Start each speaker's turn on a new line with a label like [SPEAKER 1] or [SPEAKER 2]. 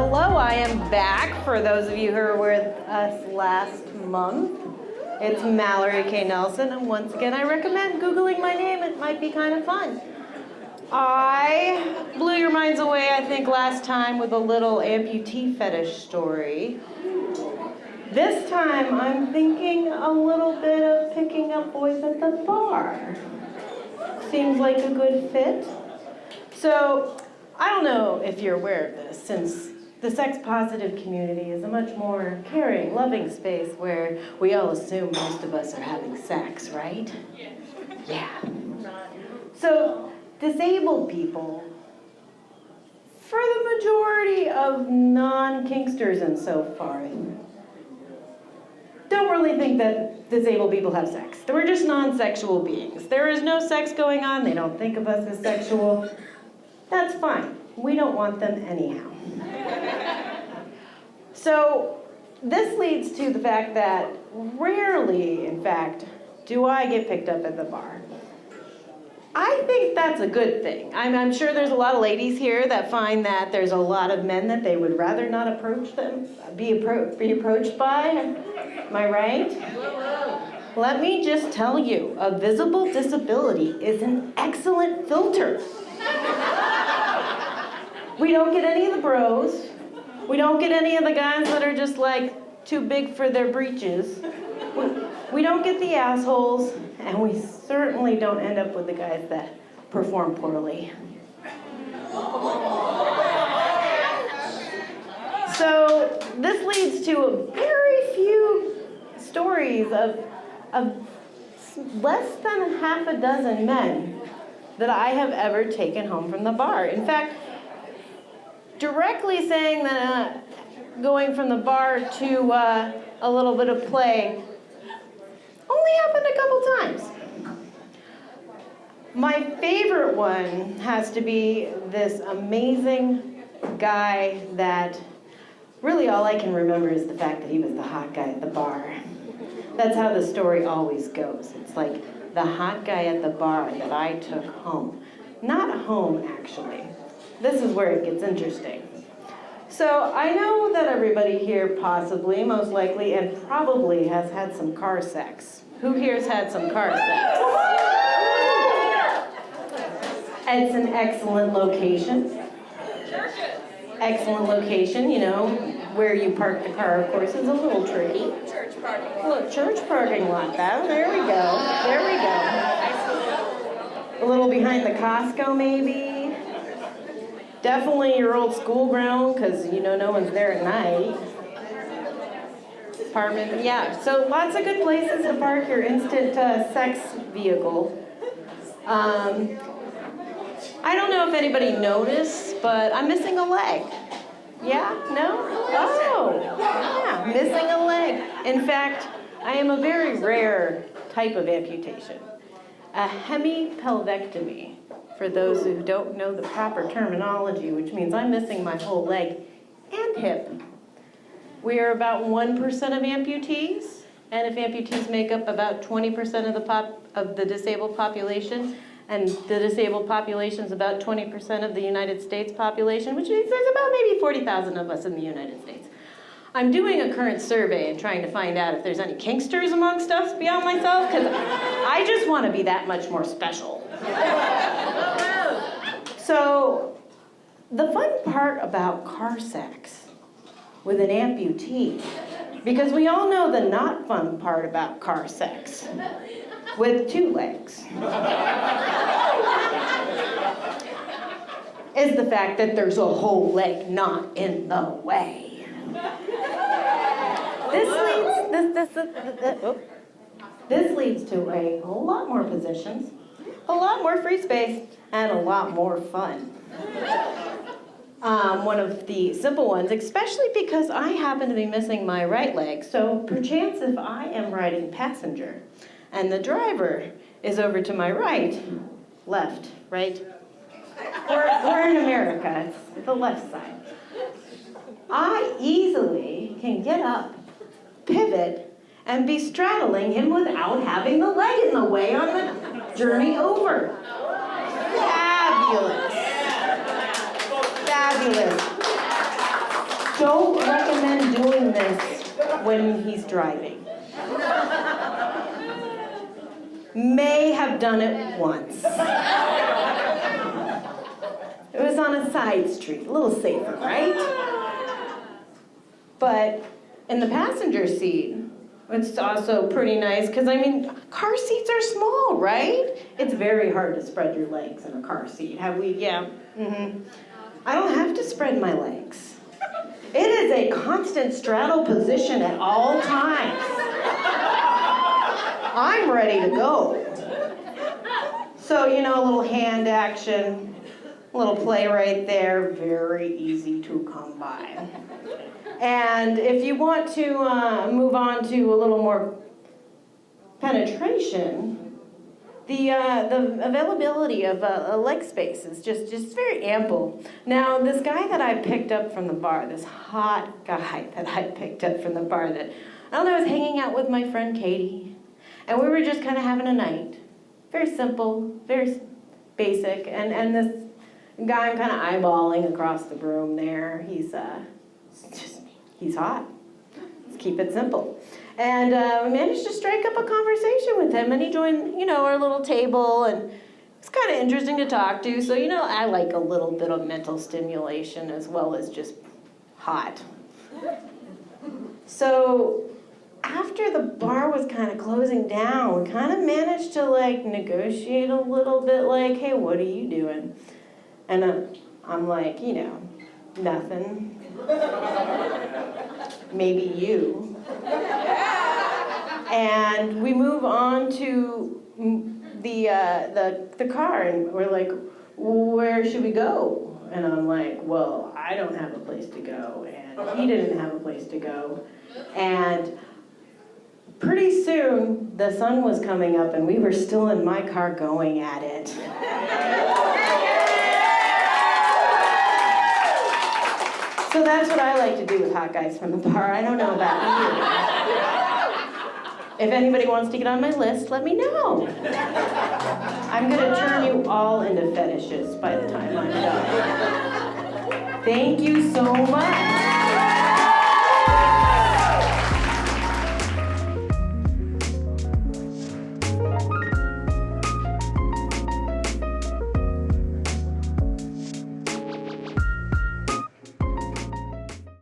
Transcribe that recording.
[SPEAKER 1] Hello, I am back. For those of you who were with us last month, it's Mallory Kay Nelson, and once again I recommend Googling my name. It might be kind of fun. I blew your minds away, I think, last time with a little amputee fetish story. This time I'm thinking a little bit of picking up boys at the bar. Seems like a good fit. So, I don't know if you're aware of this, since the sex-positive community is a much more caring, loving space where we all assume most of us are having sex, right? Yeah. So, disabled people, for the majority of non-kinksters and so forth, don't really think that disabled people have sex. We're just non-sexual beings. There is no sex going on. They don't think of us as sexual. That's fine. We don't want them anyhow. So this leads to the fact that rarely, in fact, do I get picked up at the bar. I think that's a good thing. I'm sure there's a lot of ladies here that find that there's a lot of men that they would rather not approach them, be approached by. Am I right? Let me just tell you, a visible disability is an excellent filter. We don't get any of the bros. We don't get any of the guys that are just like too big for their breeches. We don't get the assholes, and we certainly don't end up with the guys that perform poorly. So this leads to a very few stories of less than half a dozen men that I have ever taken home from the bar. In fact, directly saying that going from the bar to a little bit of play only happened a couple times. My favorite one has to be this amazing guy that really all I can remember is the fact that he was the hot guy at the bar. That's how the story always goes. It's like the hot guy at the bar that I took home. Not home, actually. This is where it gets interesting. So I know that everybody here possibly, most likely, and probably has had some car sex. Who here's had some car sex? It's an excellent location. Excellent location, you know, where you park the car, of course, is a little tricky.
[SPEAKER 2] Church parking lot.
[SPEAKER 1] Well, church parking lot, there we go. There we go. A little behind the Costco, maybe. Definitely your old school ground, because, you know, no one's there at night. Apartment, yeah. So lots of good places to park your instant sex vehicle. I don't know if anybody noticed, but I'm missing a leg. Yeah? No? Oh, yeah, missing a leg. In fact, I am a very rare type of amputation. A hemipelvectomy, for those who don't know the proper terminology, which means I'm missing my whole leg and hip. We are about 1% of amputees, and if amputees make up about 20% of the disabled population, and the disabled population is about 20% of the United States population, which means there's about maybe 40,000 of us in the United States. I'm doing a current survey and trying to find out if there's any kinksters amongst us beyond myself, because I just want to be that much more special. So, the fun part about car sex with an amputee, because we all know the not fun part about car sex with two legs, is the fact that there's a whole leg not in the way. This leads to a lot more positions, a lot more free space, and a lot more fun. One of the simple ones, especially because I happen to be missing my right leg, so perchance if I am riding passenger and the driver is over to my right, left, right? We're in America, it's the left side. I easily can get up, pivot, and be straddling him without having the leg in the way on the journey over. Fabulous. Fabulous. don't recommend doing this when he's driving. May have done it once. It was on a side street, a little safer, right? But in the passenger seat, it's also pretty nice, because I mean, car seats are small, right? It's very hard to spread your legs in a car seat. I don't have to spread my legs. It is a constant straddle position at all times. I'm ready to go. So, you know, a little hand action, a little play right there, very easy to come by. And if you want to move on to a little more penetration, the availability of leg space is just very ample. Now, this guy that I picked up from the bar, this hot guy that I picked up from the bar that, I don't know, I was hanging out with my friend Katie, and we were just kind of having a night. Very simple, very basic, and this guy I'm kind of eyeballing across the room there, he's hot. Let's keep it simple. And we managed to strike up a conversation with him, and he joined, you know, our little table, and it's kind of interesting to talk to. So, you know, I like a little bit of mental stimulation as well as just hot. So after the bar was kind of closing down, we kind of managed to, like, negotiate a little bit, like, hey, what are you doing? And I'm like, you know, nothing. Maybe you. And we move on to the car, and we're like, where should we go? And I'm like, well, I don't have a place to go, and he didn't have a place to go. And pretty soon, the sun was coming up, and we were still in my car going at it. So that's what I like to do with hot guys from the bar. I don't know about you. If anybody wants to get on my list, let me know. I'm going to turn you all into fetishes by the time I'm done. Thank you so much.